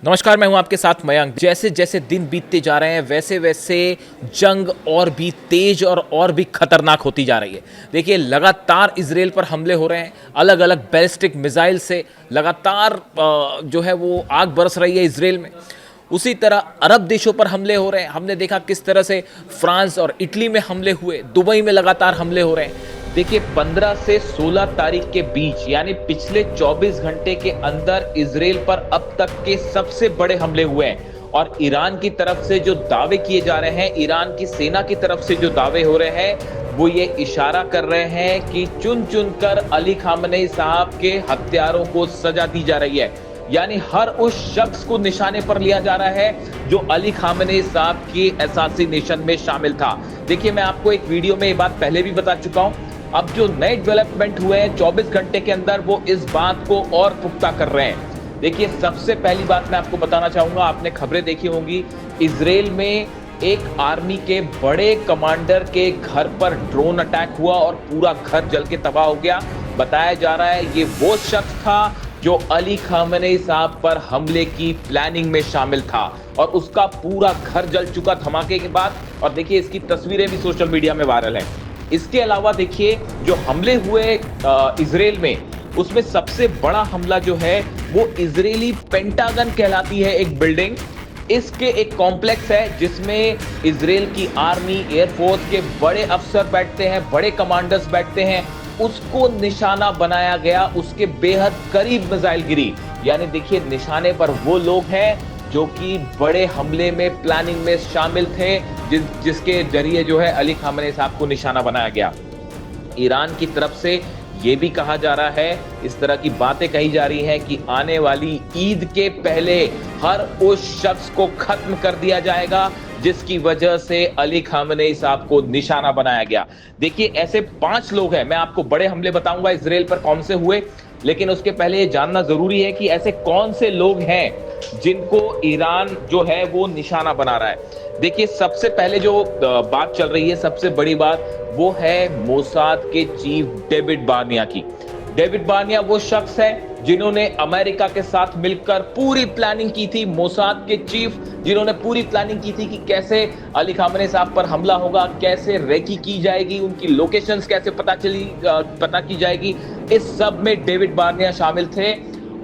नमस्कार, मैं हूं आपके साथ मयंक। जैसे जैसे दिन बीतते जा रहे हैं वैसे वैसे जंग और भी तेज और भी खतरनाक होती जा रही है। देखिए, लगातार इजराइल पर हमले हो रहे हैं, अलग अलग बैलिस्टिक मिसाइल से लगातार जो है वो आग बरस रही है इजराइल में। उसी तरह अरब देशों पर हमले हो रहे हैं। हमने देखा किस तरह से फ्रांस और इटली में हमले हुए, दुबई में लगातार हमले हो रहे हैं। देखिए, 15 से 16 तारीख के बीच यानी पिछले 24 घंटे के अंदर इजराइल पर अब तक के सबसे बड़े हमले हुए हैं। और ईरान की तरफ से जो दावे किए जा रहे हैं, ईरान की सेना की तरफ से जो दावे हो रहे हैं, वो ये इशारा कर रहे हैं कि चुन चुन कर अली खामनेई साहब के हत्यारों को सजा दी जा रही है। यानी हर उस शख्स को निशाने पर लिया जा रहा है जो अली खामनेई साहब की असैसिनेशन में शामिल था। देखिए, मैं आपको एक वीडियो में ये बात पहले भी बता चुका हूं। अब जो नए डेवलपमेंट हुए हैं 24 घंटे के अंदर, वो इस बात को और पुख्ता कर रहे हैं। देखिए, सबसे पहली बात मैं आपको बताना चाहूंगा, आपने खबरें देखी होंगी, इजराइल में एक आर्मी के बड़े कमांडर के घर पर ड्रोन अटैक हुआ और पूरा घर जल के तबाह हो गया। बताया जा रहा है ये वो शख्स था जो अली खामनेई साहब पर हमले की प्लानिंग में शामिल था और उसका पूरा घर जल चुका धमाके के बाद। और देखिए, इसकी तस्वीरें भी सोशल मीडिया में वायरल हैं। इसके अलावा देखिए, जो हमले हुए इजराइल में, उसमें सबसे बड़ा हमला जो है वो इजरायली पेंटागन कहलाती है एक बिल्डिंग। इसके एक कॉम्प्लेक्स है जिसमें इजराइल की आर्मी, एयरफोर्स के बड़े अफसर बैठते हैं, बड़े कमांडर्स बैठते हैं। उसको निशाना बनाया गया, उसके बेहद करीब मिसाइल गिरी। यानी देखिए, निशाने पर वो लोग हैं जो कि बड़े हमले में, प्लानिंग में शामिल थे, जिसके जरिए जो है अली खामनेई साहब को निशाना बनाया गया। ईरान की तरफ से ये भी कहा जा रहा है, इस तरह की बातें कही जा रही हैं कि आने वाली ईद के पहले हर उस शख्स को खत्म कर दिया जाएगा जिसकी वजह से अली खामनेई साहब को निशाना बनाया गया। देखिए, ऐसे 5 लोग हैं। मैं आपको बड़े हमले बताऊंगा इजराइल पर कौन से हुए, लेकिन उसके पहले ये जानना जरूरी है कि ऐसे कौन से लोग हैं जिनको ईरान जो है वो निशाना बना रहा है। देखिए, सबसे पहले जो बात चल रही है, सबसे बड़ी बात, वो है मोसाद के चीफ डेविड बार्निया की। डेविड बार्निया वो शख्स है जिन्होंने अमेरिका के साथ मिलकर पूरी प्लानिंग की थी। मोसाद के चीफ जिन्होंने पूरी प्लानिंग की थी कि कैसे अली खामनेई साहब पर हमला होगा, कैसे रेकी की जाएगी, उनकी लोकेशंस कैसे पता की जाएगी। इस सब में डेविड बार्निया शामिल थे।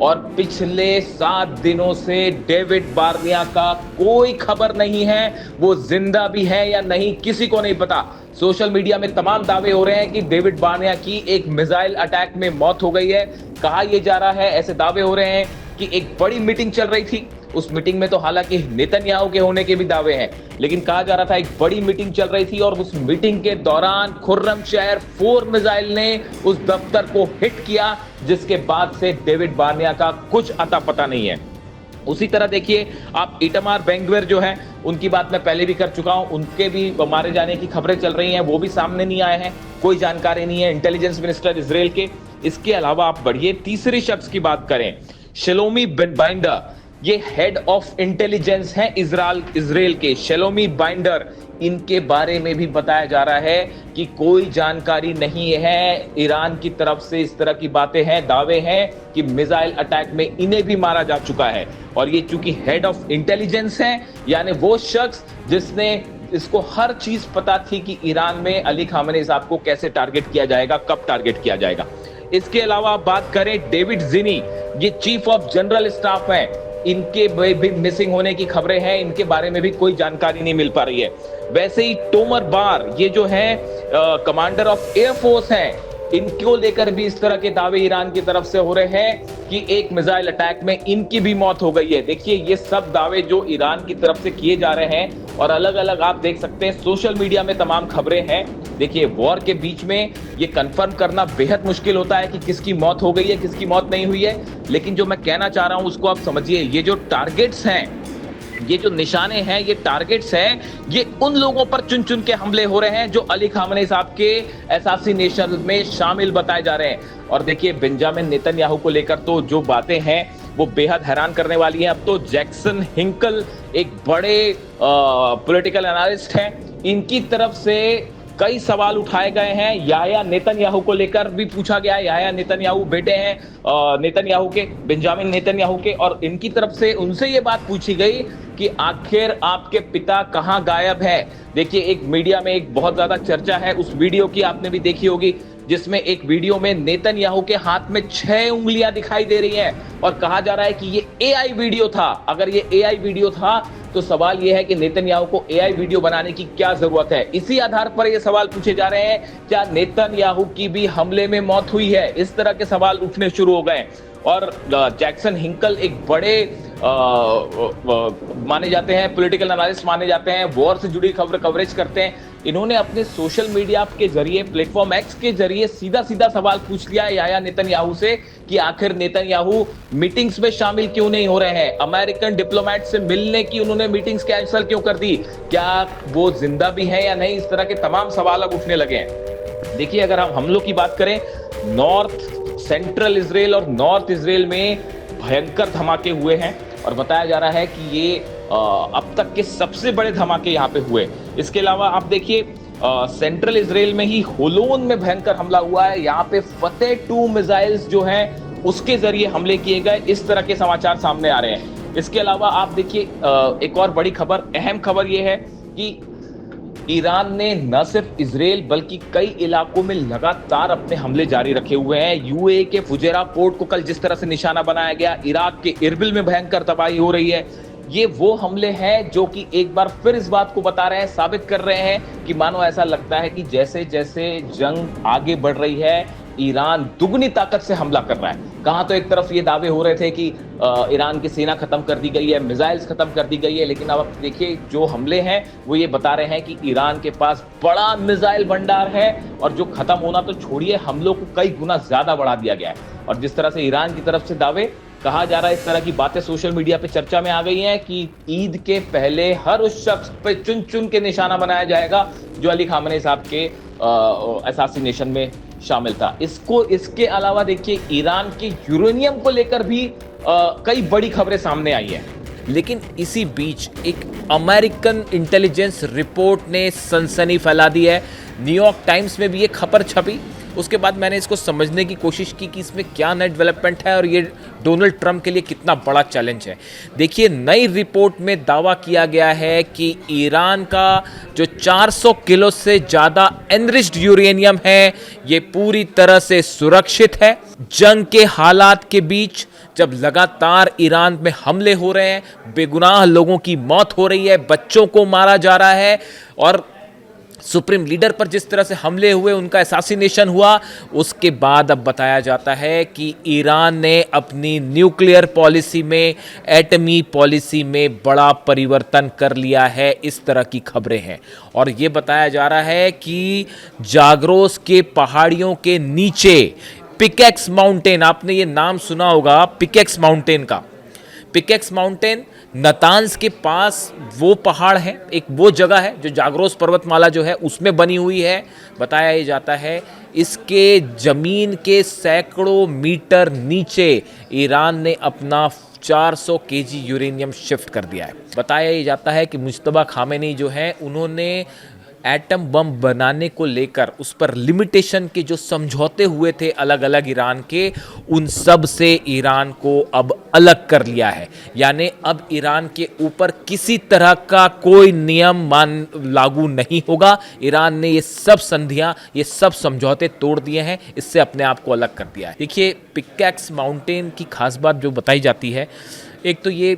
और पिछले 7 दिनों से डेविड बार्निया का कोई खबर नहीं है। वो जिंदा भी है या नहीं, किसी को नहीं पता। सोशल मीडिया में तमाम दावे हो रहे हैं कि डेविड बार्निया की एक मिसाइल अटैक में मौत हो गई है। कहा यह जा रहा है, ऐसे दावे हो रहे हैं कि एक बड़ी मीटिंग चल रही थी। उस मीटिंग में तो हालांकि नेतन्याहू के होने के भी दावे हैं, लेकिन कहा जा रहा था एक बड़ी मीटिंग चल रही थी और उस मीटिंग के दौरान खुर्रमशहर 4 मिसाइल ने उस दफ्तर को हिट किया, जिसके बाद से डेविड बार्निया का कुछ अता पता नहीं है। उसी तरह देखिए, आप इटामार बेन-ग्विर जो है, उनकी बात मैं पहले भी कर चुका हूं, उनके भी मारे जाने की खबरें चल रही हैं, वो भी सामने नहीं आए हैं, कोई जानकारी नहीं है इंटेलिजेंस मिनिस्टर इजराइल के। इसके अलावा आप बढ़िए तीसरे शख्स की बात करें, शेलोमी बाइंडर, ये हेड ऑफ इंटेलिजेंस हैं इजराइल के, शेलोमी बाइंडर। इनके बारे में भी बताया जा रहा है कि कोई जानकारी नहीं है। ईरान की तरफ से इस तरह की बातें हैं, दावे हैं कि मिसाइल अटैक में इन्हें भी मारा जा चुका है। और ये चूंकि हेड ऑफ इंटेलिजेंस हैं, यानी वो शख्स जिसने इसको हर चीज पता थी कि ईरान में अली खामनेई साहब को कैसे टारगेट किया जाएगा, कब टारगेट किया जाएगा। इसके अलावा आप बात करें डेविड जिनी, ये चीफ ऑफ जनरल स्टाफ है, इनके भी मिसिंग होने की खबरें हैं, इनके बारे में भी कोई जानकारी नहीं मिल पा रही है। वैसे ही टोमर बार, ये जो है कमांडर ऑफ एयरफोर्स हैं, इनको लेकर भी इस तरह के दावे ईरान की तरफ से हो रहे हैं कि एक मिसाइल अटैक में इनकी भी मौत हो गई है। देखिए, ये सब दावे जो ईरान की तरफ से किए जा रहे हैं और अलग अलग आप देख सकते हैं सोशल मीडिया में तमाम खबरें हैं। देखिए, वॉर के बीच में ये कंफर्म करना बेहद मुश्किल होता है कि किसकी मौत हो गई है, किसकी मौत नहीं हुई है। लेकिन जो मैं कहना चाह रहा हूं उसको आप समझिए, ये जो टारगेट्स हैं, ये जो निशाने हैं, ये टारगेट्स हैं, ये उन लोगों पर चुन चुन के हमले हो रहे हैं जो अली खामनेई साहब के असैसिनेशन में शामिल बताए जा रहे हैं। और देखिए, बेंजामिन नेतन्याहू को लेकर तो जो बातें हैं वो बेहद हैरान करने वाली हैं। अब तो जैक्सन हिंकल एक बड़े पॉलिटिकल एनालिस्ट हैं, इनकी तरफ से कई सवाल उठाए गए हैं। याह्या नेतन्याहू को लेकर भी पूछा गया है। याह्या नेतन्याहू बेटे हैं नेतन्याहू के, बेंजामिन नेतन्याहू के, और इनकी तरफ से उनसे ये बात पूछी गई कि आखिर आपके पिता कहां गायब है। देखिए, एक मीडिया में एक बहुत ज्यादा चर्चा है, उस वीडियो की आपने भी देखी होगी, जिसमें एक वीडियो में नेतन्याहू के हाथ में 6 उंगलियां दिखाई दे रही हैं और कहा जा रहा है कि ये एआई वीडियो था। अगर ये एआई वीडियो था तो सवाल यह है कि नेतन्याहू को एआई वीडियो बनाने की क्या जरूरत है। इसी आधार पर यह सवाल पूछे जा रहे हैं, क्या नेतन्याहू की भी हमले में मौत हुई है। इस तरह के सवाल उठने शुरू हो गए और जैक्सन हिंकल एक बड़े माने जाते हैं, पॉलिटिकल एनालिस्ट माने जाते हैं, वॉर से जुड़ी खबर कवरेज करते हैं। इन्होंने अपने सोशल मीडिया के जरिए, प्लेटफॉर्म एक्स के जरिए सीधा सीधा सवाल पूछ लिया है याह्या नेतन्याहू से कि आखिर नेतन्याहू मीटिंग्स में शामिल क्यों नहीं हो रहे हैं, अमेरिकन डिप्लोमेट से मिलने की उन्होंने मीटिंग्स कैंसिल क्यों कर दी, क्या वो जिंदा भी हैं या नहीं। इस तरह के तमाम सवाल अब उठने लगे हैं। देखिए, अगर हम हमलों की बात करें, नॉर्थ सेंट्रल इजराइल और नॉर्थ इजराइल में भयंकर धमाके हुए हैं और बताया जा रहा है कि ये अब तक के सबसे बड़े धमाके यहाँ पे हुए। इसके अलावा आप देखिए, सेंट्रल इजराइल में ही होलोन में भयंकर हमला हुआ है। यहाँ पे फतेह 2 मिसाइल्स जो हैं उसके जरिए हमले किए गए। इस तरह के समाचार सामने आ रहे हैं। इसके अलावा आप देखिए, एक और बड़ी खबर, अहम खबर ये है कि ईरान ने न सिर्फ इजराइल बल्कि कई इलाकों में लगातार अपने हमले जारी रखे हुए हैं। यूएई के फुजेरा पोर्ट को कल जिस तरह से निशाना बनाया गया, इराक के इरबिल में भयंकर तबाही हो रही है, ये वो हमले हैं जो कि एक बार फिर इस बात को बता रहे हैं, साबित कर रहे हैं कि मानो ऐसा लगता है कि जैसे जैसे जंग आगे बढ़ रही है, ईरान दुगनी ताकत से हमला कर रहा है। कहां तो एक तरफ ये दावे हो रहे थे कि ईरान की सेना खत्म कर दी गई है, मिसाइल्स खत्म कर दी गई है, लेकिन अब आप देखिए जो हमले हैं वो ये बता रहे हैं कि ईरान के पास बड़ा मिसाइल भंडार है और जो खत्म होना तो छोड़िए, हमलों को कई गुना ज्यादा बढ़ा दिया गया है। और जिस तरह से ईरान की तरफ से दावे कहा जा रहा है, इस तरह की बातें सोशल मीडिया पे चर्चा में आ गई हैं कि ईद के पहले हर उस शख्स पे चुन चुन के निशाना बनाया जाएगा जो अली खामेनी साहब के असैसिनेशन में शामिल था। इसके अलावा देखिए, ईरान के यूरेनियम को लेकर भी कई बड़ी खबरें सामने आई हैं। लेकिन इसी बीच एक अमेरिकन इंटेलिजेंस रिपोर्ट ने सनसनी फैला दी है। न्यूयॉर्क टाइम्स में भी ये खबर छपी। उसके बाद मैंने इसको समझने की कोशिश की कि इसमें क्या नई डेवलपमेंट है और ये डोनाल्ड ट्रंप के लिए कितना बड़ा चैलेंज है। देखिए, नई रिपोर्ट में दावा किया गया है कि ईरान का जो 400 किलो से ज़्यादा एनरिच्ड यूरेनियम है, ये पूरी तरह से सुरक्षित है। जंग के हालात के बीच जब लगातार ईरान में हमले हो रहे हैं, बेगुनाह लोगों की मौत हो रही है, बच्चों को मारा जा रहा है और सुप्रीम लीडर पर जिस तरह से हमले हुए, उनका असैसिनेशन हुआ, उसके बाद अब बताया जाता है कि ईरान ने अपनी न्यूक्लियर पॉलिसी में, एटमी पॉलिसी में बड़ा परिवर्तन कर लिया है। इस तरह की खबरें हैं और ये बताया जा रहा है कि जाग्रोस के पहाड़ियों के नीचे पिकेक्स माउंटेन, आपने ये नाम सुना होगा पिकेक्स माउंटेन का। पिकेक्स माउंटेन नतान्स के पास वो पहाड़ है, एक वो जगह है जो जाग्रोस पर्वतमाला जो है उसमें बनी हुई है। बताया ये जाता है इसके जमीन के सैकड़ों मीटर नीचे ईरान ने अपना 400 केजी यूरेनियम शिफ्ट कर दिया है। बताया ये जाता है कि मुज्तबा खामेनी जो है, उन्होंने एटम बम बनाने को लेकर उस पर लिमिटेशन के जो समझौते हुए थे अलग अलग ईरान के, उन सब से ईरान को अब अलग कर लिया है। यानी अब ईरान के ऊपर किसी तरह का कोई नियम लागू नहीं होगा। ईरान ने ये सब संधियां, ये सब समझौते तोड़ दिए हैं, इससे अपने आप को अलग कर दिया है। देखिए, पिकेक्स माउंटेन की खास बात जो बताई जाती है, एक तो ये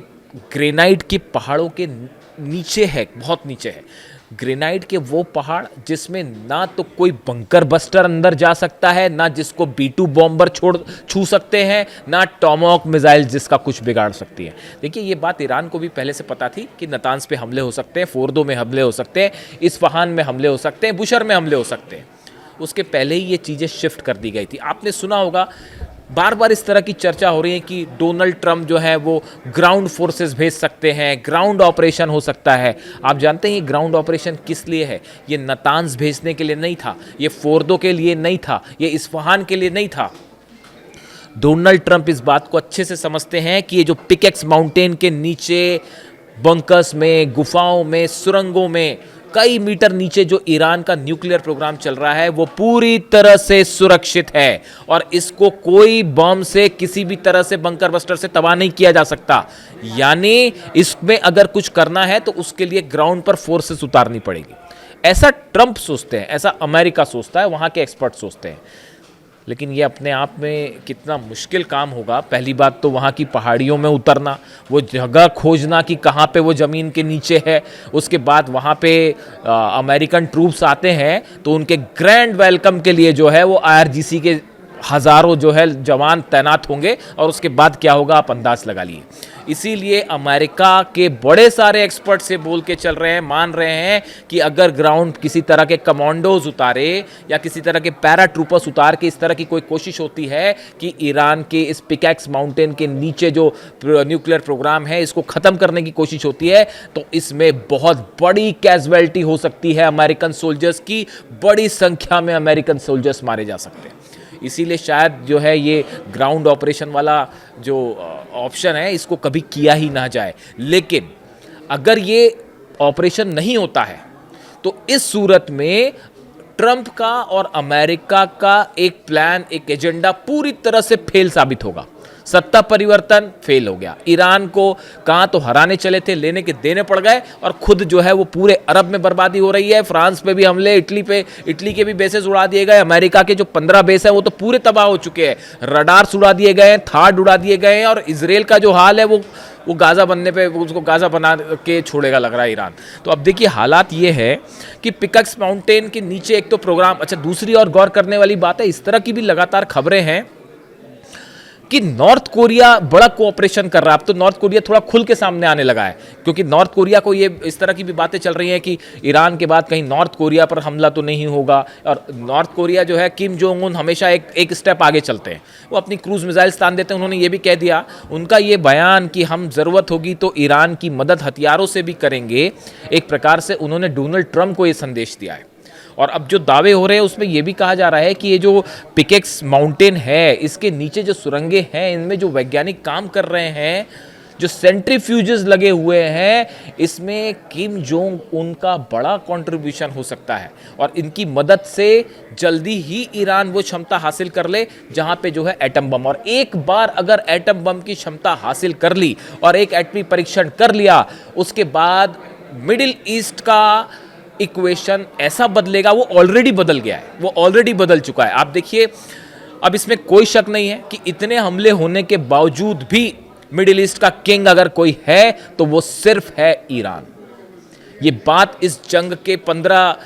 ग्रेनाइट के पहाड़ों के नीचे है, बहुत नीचे है। ग्रेनाइट के वो पहाड़ जिसमें ना तो कोई बंकर बस्टर अंदर जा सकता है, ना जिसको B-2 बॉम्बर छू सकते हैं, ना टॉमहॉक मिसाइल जिसका कुछ बिगाड़ सकती है। देखिए, ये बात ईरान को भी पहले से पता थी कि नतान्स पे हमले हो सकते हैं, फोर्दो में हमले हो सकते हैं, इस्फहान में हमले हो सकते हैं, बुशर में हमले हो सकते हैं। उसके पहले ही ये चीज़ें शिफ्ट कर दी गई थी। आपने सुना होगा, बार बार इस तरह की चर्चा हो रही है कि डोनाल्ड ट्रंप जो है वो ग्राउंड फोर्सेस भेज सकते हैं, ग्राउंड ऑपरेशन हो सकता है। आप जानते हैं ये ग्राउंड ऑपरेशन किस लिए है? ये नतान्स भेजने के लिए नहीं था, ये फोर्दो के लिए नहीं था, ये इस्फहान के लिए नहीं था। डोनाल्ड ट्रंप इस बात को अच्छे से समझते हैं कि ये जो पिकेक्स माउंटेन के नीचे बंकर्स में, गुफाओं में, सुरंगों में कई मीटर नीचे जो ईरान का न्यूक्लियर प्रोग्राम चल रहा है वो पूरी तरह से सुरक्षित है और इसको कोई बम से किसी भी तरह से बंकर बस्टर से तबाह नहीं किया जा सकता। यानी इसमें अगर कुछ करना है तो उसके लिए ग्राउंड पर फोर्सेस उतारनी पड़ेगी। ऐसा ट्रंप सोचते हैं, ऐसा अमेरिका सोचता है, वहां के एक्सपर्ट सोचते हैं। लेकिन ये अपने आप में कितना मुश्किल काम होगा। पहली बात तो वहाँ की पहाड़ियों में उतरना, वो जगह खोजना कि कहाँ पे वो ज़मीन के नीचे है। उसके बाद वहाँ पे अमेरिकन ट्रूप्स आते हैं तो उनके ग्रैंड वेलकम के लिए जो है वो IRGC के हज़ारों जो है जवान तैनात होंगे और उसके बाद क्या होगा आप अंदाज लगा लिए। इसीलिए अमेरिका के बड़े सारे एक्सपर्ट से बोल के चल रहे हैं, मान रहे हैं कि अगर ग्राउंड किसी तरह के कमांडोज उतारे या किसी तरह के पैरा ट्रूपर्स उतार के इस तरह की कोई कोशिश होती है कि ईरान के इस पिकैक्स माउंटेन के नीचे जो न्यूक्लियर प्रोग्राम है इसको ख़त्म करने की कोशिश होती है तो इसमें बहुत बड़ी कैजुअलिटी हो सकती है अमेरिकन सोल्जर्स की। बड़ी संख्या में अमेरिकन सोल्जर्स मारे जा सकते हैं। इसीलिए शायद जो है ये ग्राउंड ऑपरेशन वाला जो ऑप्शन है इसको कभी किया ही ना जाए। लेकिन अगर ये ऑपरेशन नहीं होता है तो इस सूरत में ट्रंप का और अमेरिका का एक प्लान, एक एजेंडा पूरी तरह से फेल साबित होगा। सत्ता परिवर्तन फेल हो गया। ईरान को कहाँ तो हराने चले थे, लेने के देने पड़ गए और खुद जो है वो पूरे अरब में बर्बादी हो रही है। फ्रांस पे भी हमले, इटली के भी बेसेस उड़ा दिए गए। अमेरिका के जो 15 बेस है वो तो पूरे तबाह हो चुके हैं। रडार्स उड़ा दिए गए हैं, थाड उड़ा दिए गए हैं और इजराइल का जो हाल है वो गाज़ा बनने पे उसको गाज़ा बना के छोड़ेगा लग रहा है ईरान। तो अब देखिए हालात ये है कि पिकैक्स माउंटेन के नीचे एक तो प्रोग्राम, अच्छा दूसरी और गौर करने वाली बात है, इस तरह की भी लगातार खबरें हैं कि नॉर्थ कोरिया बड़ा कोऑपरेशन कर रहा है। अब तो नॉर्थ कोरिया थोड़ा खुल के सामने आने लगा है क्योंकि नॉर्थ कोरिया को ये इस तरह की भी बातें चल रही हैं कि ईरान के बाद कहीं नॉर्थ कोरिया पर हमला तो नहीं होगा। और नॉर्थ कोरिया जो है, किम जोंग उन हमेशा एक स्टेप आगे चलते हैं, वो अपनी क्रूज मिसाइल्स तान देते हैं। उन्होंने ये भी कह दिया, उनका ये बयान कि हम ज़रूरत होगी तो ईरान की मदद हथियारों से भी करेंगे, एक प्रकार से उन्होंने डोनाल्ड ट्रंप को ये संदेश दिया है। और अब जो दावे हो रहे हैं उसमें यह भी कहा जा रहा है कि ये जो पिकैक्स माउंटेन है इसके नीचे जो सुरंगें हैं इनमें जो वैज्ञानिक काम कर रहे हैं, जो सेंट्रीफ्यूजेस लगे हुए हैं, इसमें किम जोंग उनका बड़ा कंट्रीब्यूशन हो सकता है और इनकी मदद से जल्दी ही ईरान वो क्षमता हासिल कर ले जहां पे जो है एटम बम। और एक बार अगर एटम बम की क्षमता हासिल कर ली और एक एटमी परीक्षण कर लिया, उसके बाद मिडिल ईस्ट का इक्वेशन ऐसा बदलेगा, वो ऑलरेडी बदल गया है, वो ऑलरेडी बदल चुका है। आप देखिए, अब इसमें कोई शक नहीं है कि इतने हमले होने के बावजूद भी मिडिल ईस्ट का किंग अगर कोई है तो वो सिर्फ है ईरान। ये बात इस जंग के 15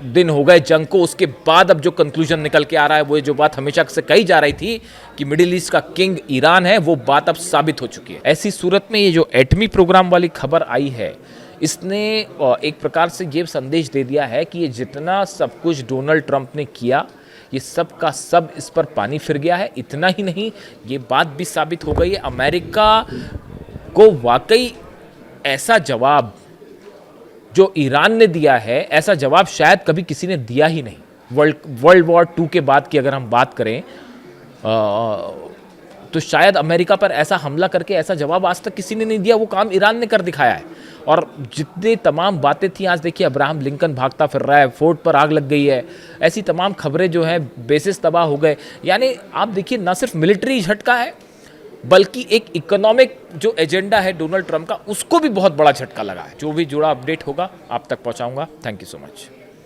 दिन हो गए जंग को, उसके बाद अब जो कंक्लूजन निकल के आ रहा है, वो जो बात हमेशा से कही जा रही थी कि मिडिल ईस्ट का किंग ईरान है, वो बात अब साबित हो चुकी है। ऐसी सूरत में ये जो एटमी प्रोग्राम वाली खबर आई है, इसने एक प्रकार से ये संदेश दे दिया है कि ये जितना सब कुछ डोनाल्ड ट्रंप ने किया, ये सब का सब इस पर पानी फिर गया है। इतना ही नहीं, ये बात भी साबित हो गई है अमेरिका को वाकई ऐसा जवाब जो ईरान ने दिया है, ऐसा जवाब शायद कभी किसी ने दिया ही नहीं। वर्ल्ड वॉर 2 के बाद की अगर हम बात करें तो शायद अमेरिका पर ऐसा हमला करके ऐसा जवाब आज तक किसी ने नहीं दिया। वो काम ईरान ने कर दिखाया है। और जितने तमाम बातें थी, आज देखिए अब्राहम लिंकन भागता फिर रहा है, फोर्ट पर आग लग गई है, ऐसी तमाम खबरें जो हैं, बेसिस तबाह हो गए। यानी आप देखिए, ना सिर्फ मिलिट्री झटका है बल्कि एक इकोनॉमिक जो एजेंडा है डोनाल्ड ट्रंप का, उसको भी बहुत बड़ा झटका लगा है। जो भी जुड़ा अपडेट होगा आप तक पहुंचाऊंगा। Thank you so much.